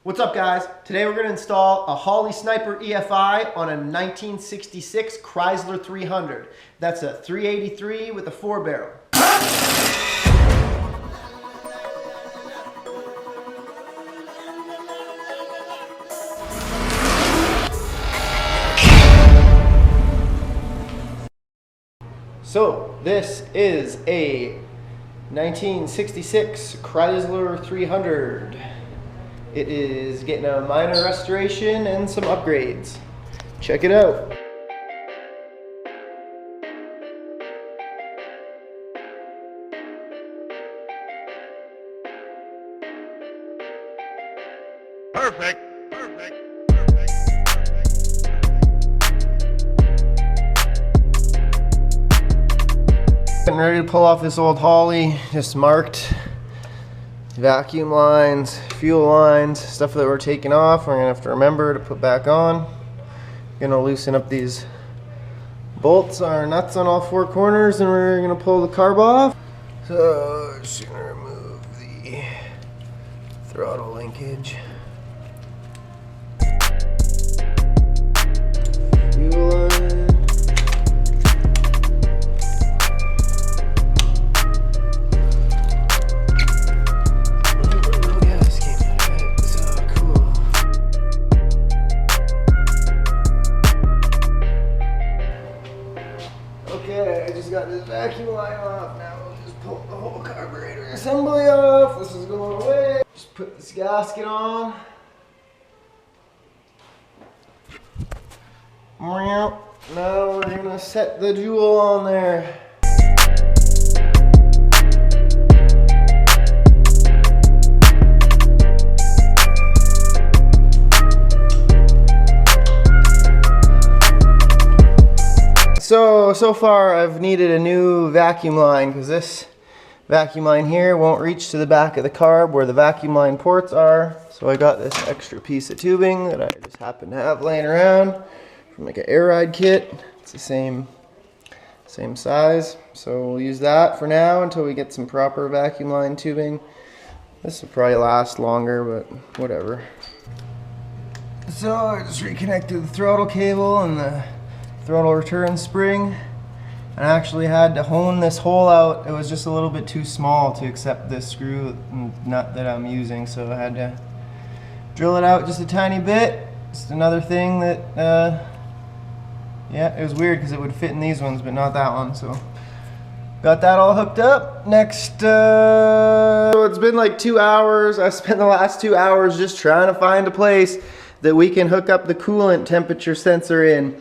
What's up, guys? Today we're going to install a Holley Sniper EFI on a 1966 Chrysler 300. That's a 383 with a 4-barrel. So this is a 1966 Chrysler 300. It is getting a minor restoration and some upgrades. Check it out. Perfect. Getting ready to pull off this old Holley, just marked vacuum lines, fuel lines, stuff that we're taking off. We're gonna have to remember to put back on. Gonna loosen up these bolts, our nuts on all four corners, and we're gonna pull the carb off. So just gonna remove the throttle linkage. Fuel line. Okay, I just got this vacuum line off. Now we'll just pull the whole carburetor assembly off. This is going away. Just put this gasket on. Now we're gonna set the jewel on there. So far I've needed a new vacuum line because this vacuum line here won't reach to the back of the carb where the vacuum line ports are. So I got this extra piece of tubing that I just happen to have laying around from like an air ride kit. It's the same size. So we'll use that for now until we get some proper vacuum line tubing. This will probably last longer, but whatever. So I just reconnected the throttle cable and the throttle return spring. I actually had to hone this hole out. It was just a little bit too small to accept this screw nut that I'm using, so I had to drill it out just a tiny bit. Just another thing that, yeah, it was weird because it would fit in these ones, but not that one. So got that all hooked up. Next, so it's been like 2 hours. I spent the last 2 hours just trying to find a place that we can hook up the coolant temperature sensor in.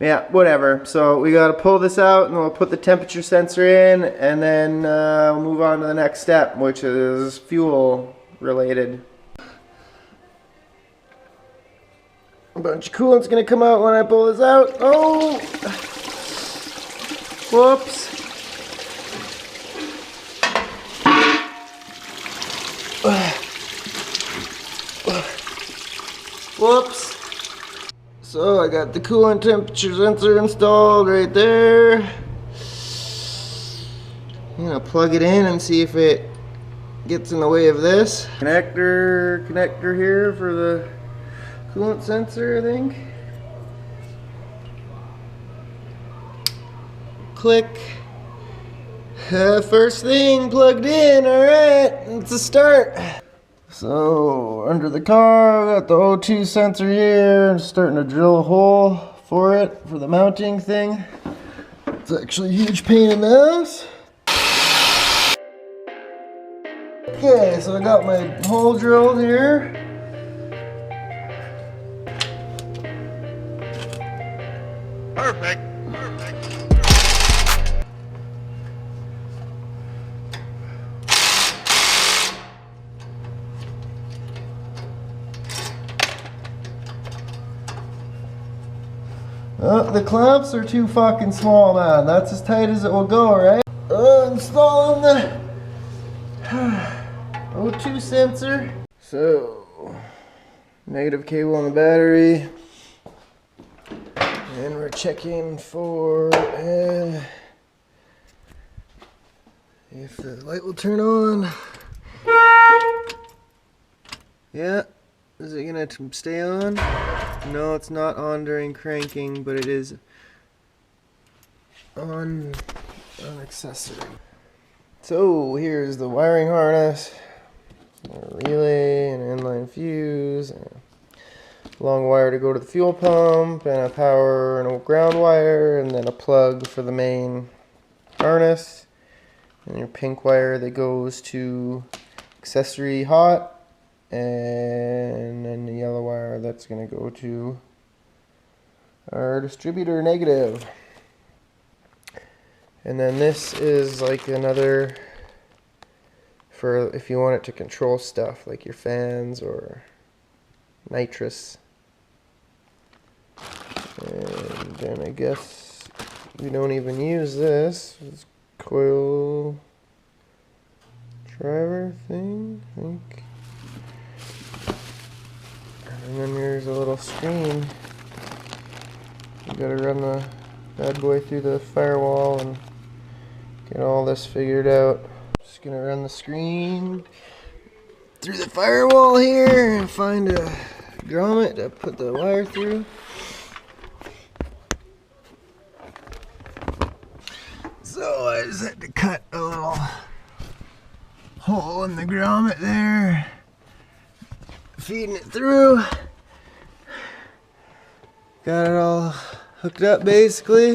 Yeah, whatever. So we gotta pull this out and we'll put the temperature sensor in, and then we'll move on to the next step, which is fuel related. A bunch of coolant's gonna come out when I pull this out. Oh! Whoops. Whoops. So I got the coolant temperature sensor installed right there. I'm gonna plug it in and see if it gets in the way of this. Connector here for the coolant sensor, I think. Click. First thing plugged in, alright, it's a start. So under the car, I got the O2 sensor here. I'm starting to drill a hole for it, for the mounting thing. It's actually a huge pain in the ass. Okay, so I got my hole drilled here. Perfect. The clamps are too fucking small, man. That's as tight as it will go, right? Installing the O2 sensor. So, negative cable on the battery. And we're checking for If the light will turn on. Yeah. Is it gonna stay on? No, it's not on during cranking, but it is on accessory. So here's the wiring harness, a relay, an inline fuse, and a long wire to go to the fuel pump, and a power and a ground wire, and then a plug for the main harness, and your pink wire that goes to accessory hot, and then the yellow wire that's going to go to our distributor negative. And then this is like another for if you want it to control stuff like your fans or nitrous. And then I guess we don't even use this. It's coil driver thing, I think. And then there's a little screen. You gotta run the bad boy through the firewall and get all this figured out. Just gonna run the screen through the firewall here and find a grommet to put the wire through. So I just had to cut a little hole in the grommet there, feeding it through. Got it all hooked up basically.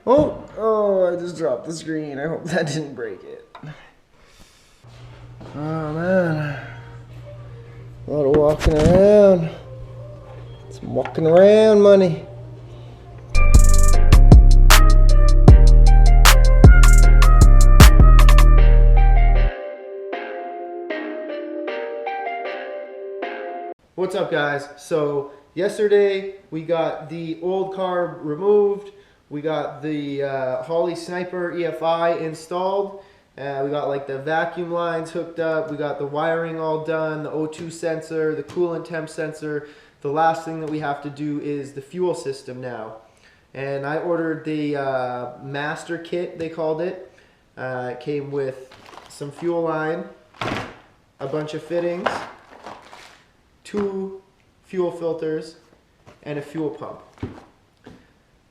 Oh, I just dropped the screen. I hope that didn't break it. Oh man, a lot of walking around. Some walking around money. What's up guys? So yesterday we got the old carb removed. We got the Holley Sniper EFI installed. We got like the vacuum lines hooked up. We got the wiring all done, the O2 sensor, the coolant temp sensor. The last thing that we have to do is the fuel system now. And I ordered the master kit, they called it. It came with some fuel line, a bunch of fittings, 2 fuel filters, and a fuel pump.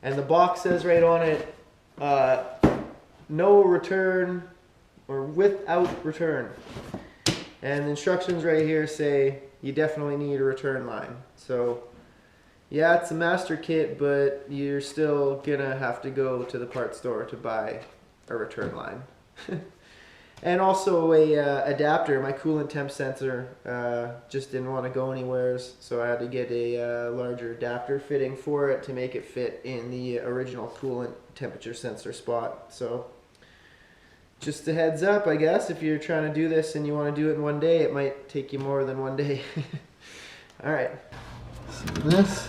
And the box says right on it, no return or without return. And the instructions right here say you definitely need a return line. So yeah, it's a master kit, but you're still gonna have to go to the parts store to buy a return line. And also a adapter. My coolant temp sensor just didn't want to go anywhere, so I had to get a larger adapter fitting for it to make it fit in the original coolant temperature sensor spot. So just a heads up, I guess, if you're trying to do this and you want to do it in one day, it might take you more than one day. Alright, so this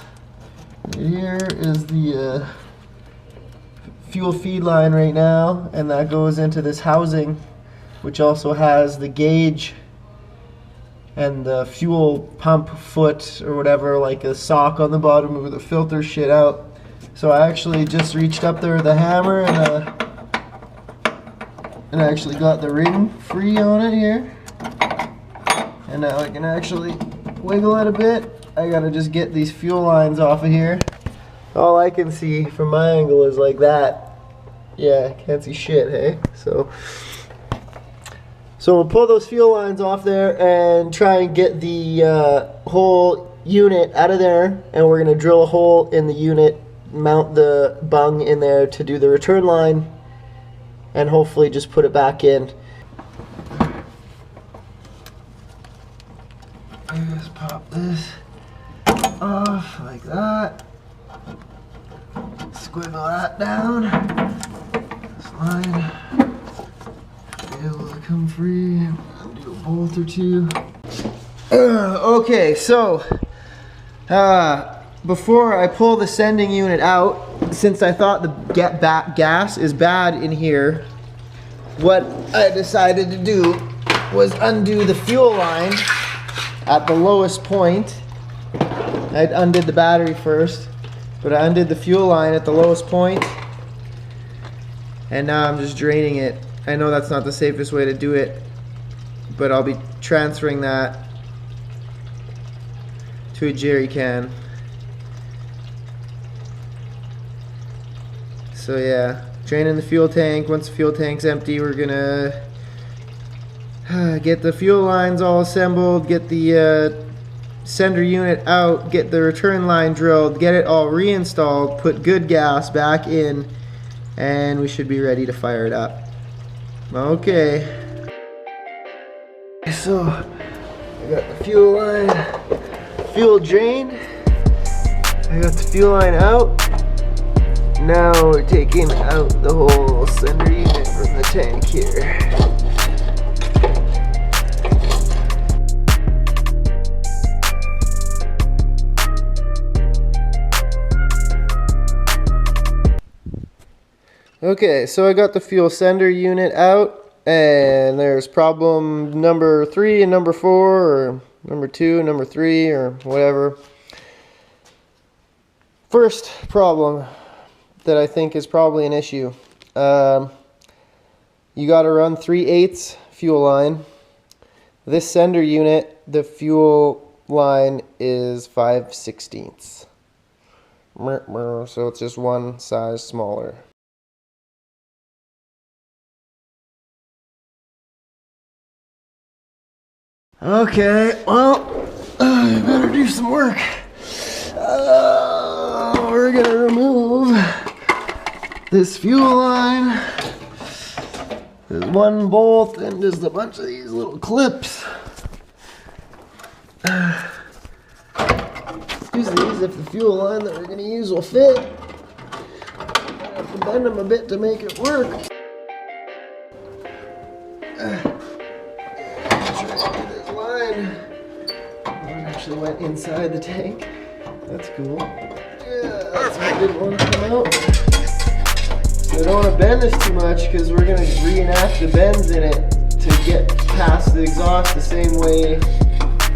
here is the fuel feed line right now, and that goes into this housing, which also has the gauge and the fuel pump foot or whatever, like a sock on the bottom with the filter shit out. So I actually just reached up there with a hammer and I actually got the ring free on it here. And now I can actually wiggle it a bit. I gotta just get these fuel lines off of here. All I can see from my angle is like that. Yeah, can't see shit, hey? So we'll pull those fuel lines off there and try and get the whole unit out of there, and we're going to drill a hole in the unit, mount the bung in there to do the return line, and hopefully just put it back in. Just pop this off like that. Squiggle that down. This line. Able to come free and do a bolt or two. Okay, so before I pull the sending unit out, since I thought the gas is bad in here, what I decided to do was undo the fuel line at the lowest point. I undid the battery first, but I undid the fuel line at the lowest point. and now I'm just draining it. I know that's not the safest way to do it, but I'll be transferring that to a jerry can. So yeah, draining the fuel tank. Once the fuel tank's empty, we're gonna get the fuel lines all assembled, get the sender unit out, get the return line drilled, get it all reinstalled, put good gas back in, and we should be ready to fire it up. Okay. So I got the fuel line, fuel drained. I got the fuel line out. Now we're taking out the whole sender unit from the tank here. Okay, so I got the fuel sender unit out, and there's problem number 3 and number 4, or number 2 and number 3, or whatever. First problem that I think is probably an issue. You got to run 3/8 fuel line. This sender unit, the fuel line is 5/16. So it's just one size smaller. Okay, well, I better do some work. We're gonna remove this fuel line. There's one bolt and just a bunch of these little clips. Use these if the fuel line that we're gonna use will fit. I have to bend them a bit to make it work. One actually went inside the tank. That's cool. Yeah, that's why I didn't want to come out. So I don't want to bend this too much because we're going to reenact the bends in it to get past the exhaust the same way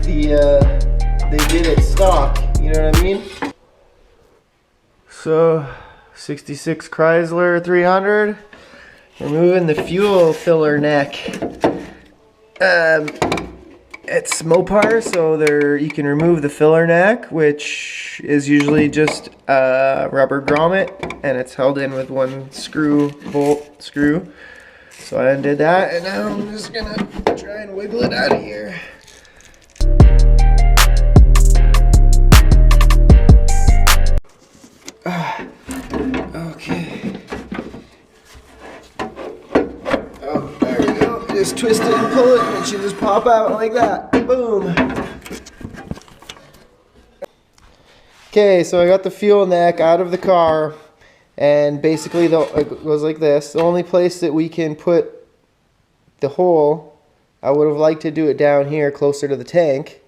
they did it stock. You know what I mean? So 66 Chrysler 300. Removing the fuel filler neck. It's Mopar, so you can remove the filler neck, which is usually just a rubber grommet, and it's held in with one bolt screw. So I undid that, and now I'm just gonna try and wiggle it out of here. Okay. Oh, there we go. Just twist it and pull it, and it should just pop out like that. Boom. Okay, so I got the fuel neck out of the car, and basically it goes like this. The only place that we can put the hole, I would have liked to do it down here closer to the tank,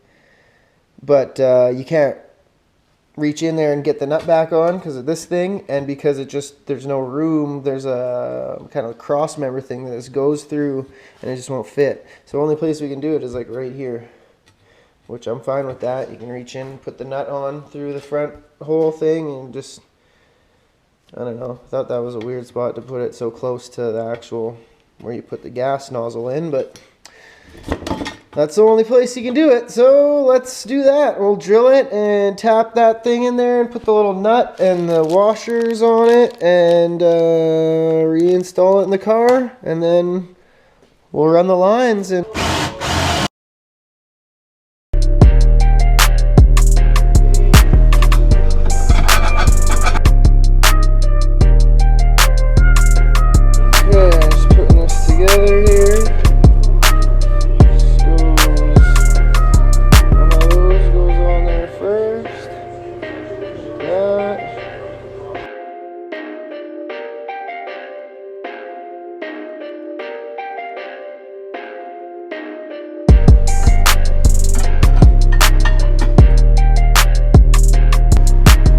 but you can't reach in there and get the nut back on because of this thing, and because there's no room. There's a kind of cross member thing that this goes through, and it just won't fit. So the only place we can do it is like right here, which I'm fine with that. You can reach in, put the nut on through the front hole thing, and just, I don't know, I thought that was a weird spot to put it so close to the actual where you put the gas nozzle in, but that's the only place you can do it, so let's do that. We'll drill it and tap that thing in there and put the little nut and the washers on it and reinstall it in the car, and then we'll run the lines. And just putting this together here.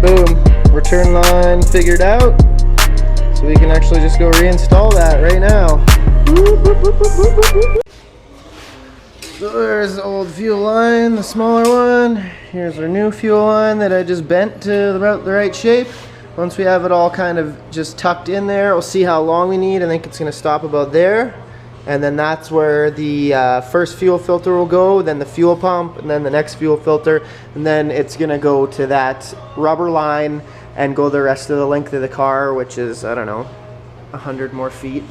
Boom, return line figured out, so we can actually just go reinstall that right now. So there's the old fuel line, the smaller one. Here's our new fuel line that I just bent to the right shape. once we have it all kind of just tucked in there, we'll see how long we need. I think it's going to stop about there. And then that's where the first fuel filter will go, then the fuel pump, and then the next fuel filter. And then it's going to go to that rubber line and go the rest of the length of the car, which is, I don't know, 100 more feet.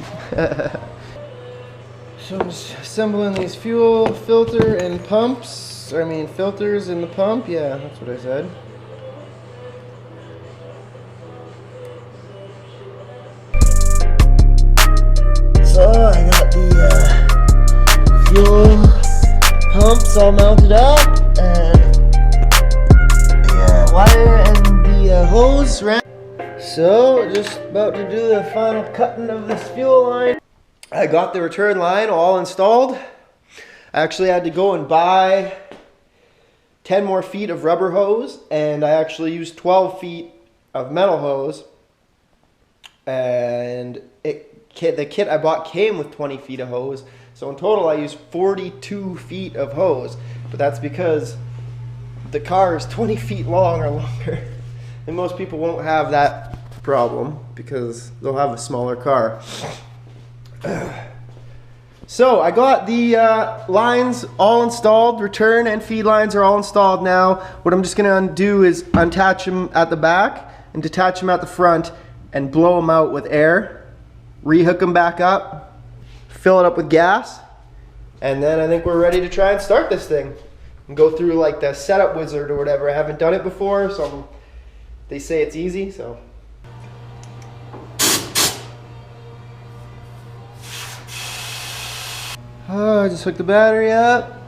So I'm just assembling these fuel filter and pumps. I mean filters in the pump. Yeah, that's what I said. So I got the fuel pumps all mounted up, and the wire and the hose ran. So just about to do the final cutting of this fuel line. I got the return line all installed. I actually had to go and buy 10 more feet of rubber hose, and I actually used 12 feet of metal hose. And the kit I bought came with 20 feet of hose. So in total I used 42 feet of hose. But that's because the car is 20 feet long or longer. And most people won't have that problem because they'll have a smaller car. So I got the lines all installed. Return and feed lines are all installed now. What I'm just going to do is unattach them at the back and detach them at the front and blow them out with air. Rehook them back up, fill it up with gas, and then I think we're ready to try and start this thing and go through like the setup wizard or whatever. I haven't done it before, so they say it's easy, so. I just hooked the battery up.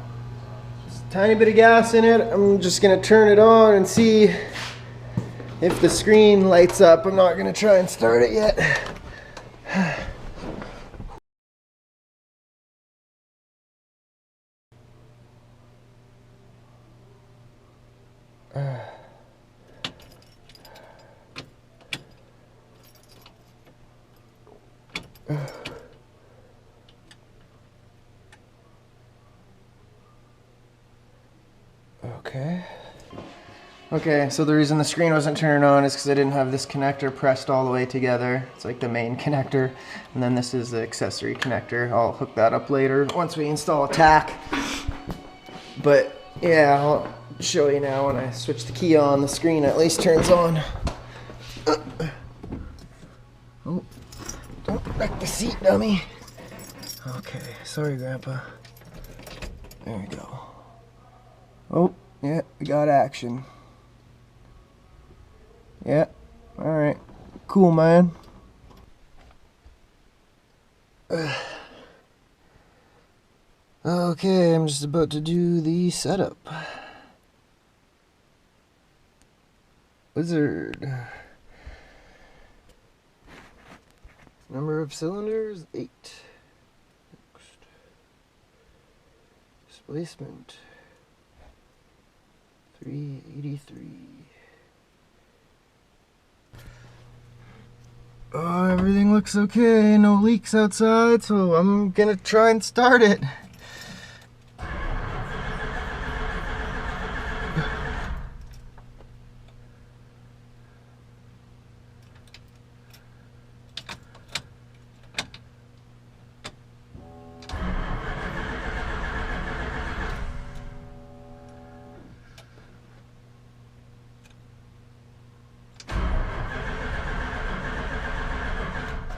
Just a tiny bit of gas in it. I'm just gonna turn it on and see if the screen lights up. I'm not gonna try and start it yet. Okay, so the reason the screen wasn't turning on is because I didn't have this connector pressed all the way together. It's like the main connector, and then this is the accessory connector. I'll hook that up later once we install a tack. But yeah, I'll show you now. When I switch the key on, the screen at least turns on. Oh, don't wreck the seat, dummy. Okay, sorry, Grandpa. There we go. Oh, yeah, we got action. Yeah, alright. Cool, man. Okay, I'm just about to do the setup. Wizard. Number of cylinders, 8. Next. Displacement, 383. Oh, everything looks okay, no leaks outside, so I'm gonna try and start it.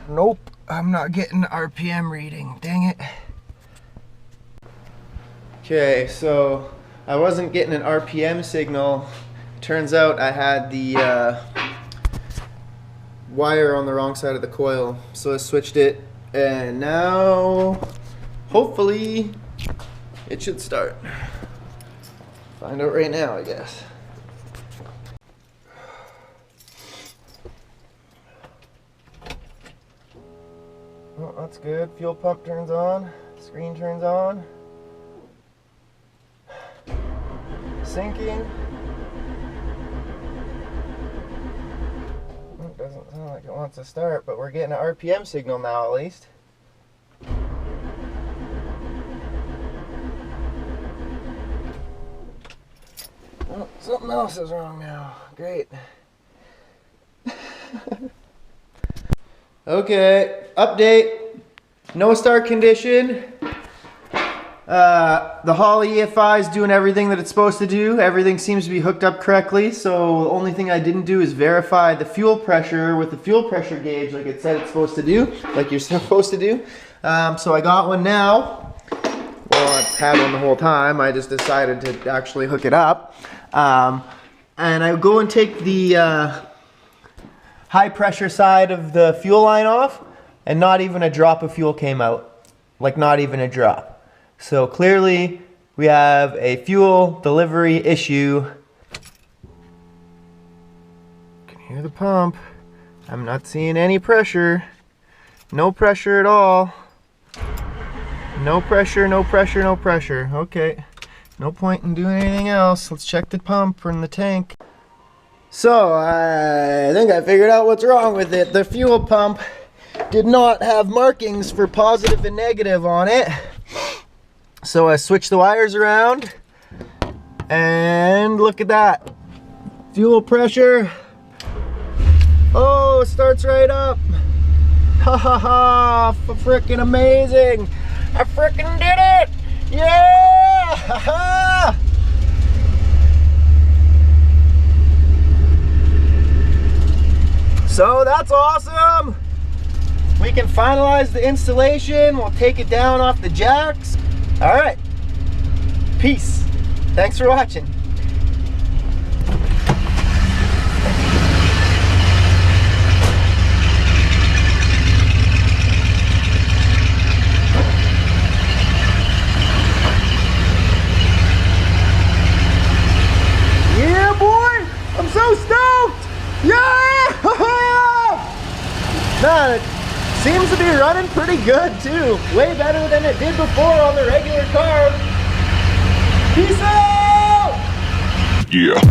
Nope, I'm not getting the RPM reading, dang it. Okay, so I wasn't getting an RPM signal. Turns out I had the wire on the wrong side of the coil, so I switched it, and now hopefully it should start. Find out right now, I guess. Oh, that's good. Fuel pump turns on. Screen turns on. Syncing. It doesn't sound like it wants to start, but we're getting an RPM signal now at least. Oh, something else is wrong now. Great. Okay, update. No start condition. The Holley EFI is doing everything that it's supposed to do. Everything seems to be hooked up correctly. So the only thing I didn't do is verify the fuel pressure with the fuel pressure gauge like it said it's supposed to do, like you're supposed to do. So I got one now. Well, I've had one the whole time. I just decided to actually hook it up. And I go and take the high pressure side of the fuel line off, and not even a drop of fuel came out. Like, not even a drop. So clearly we have a fuel delivery issue. You can hear the pump. I'm not seeing any pressure. No pressure at all. No pressure, no pressure, no pressure. Okay, no point in doing anything else. Let's check the pump and the tank. So I think I figured out what's wrong with it. The fuel pump did not have markings for positive and negative on it. So I switched the wires around, and look at that. Fuel pressure. Oh, it starts right up. Ha ha ha, freaking amazing. I freaking did it. Yeah, ha ha. So that's awesome. We can finalize the installation. We'll take it down off the jacks. All right, peace. Thanks for watching. Yeah, boy, I'm so stoked. Yeah! Man, it seems to be running pretty good too. Way better than it did before on the regular car. Peace out! Yeah.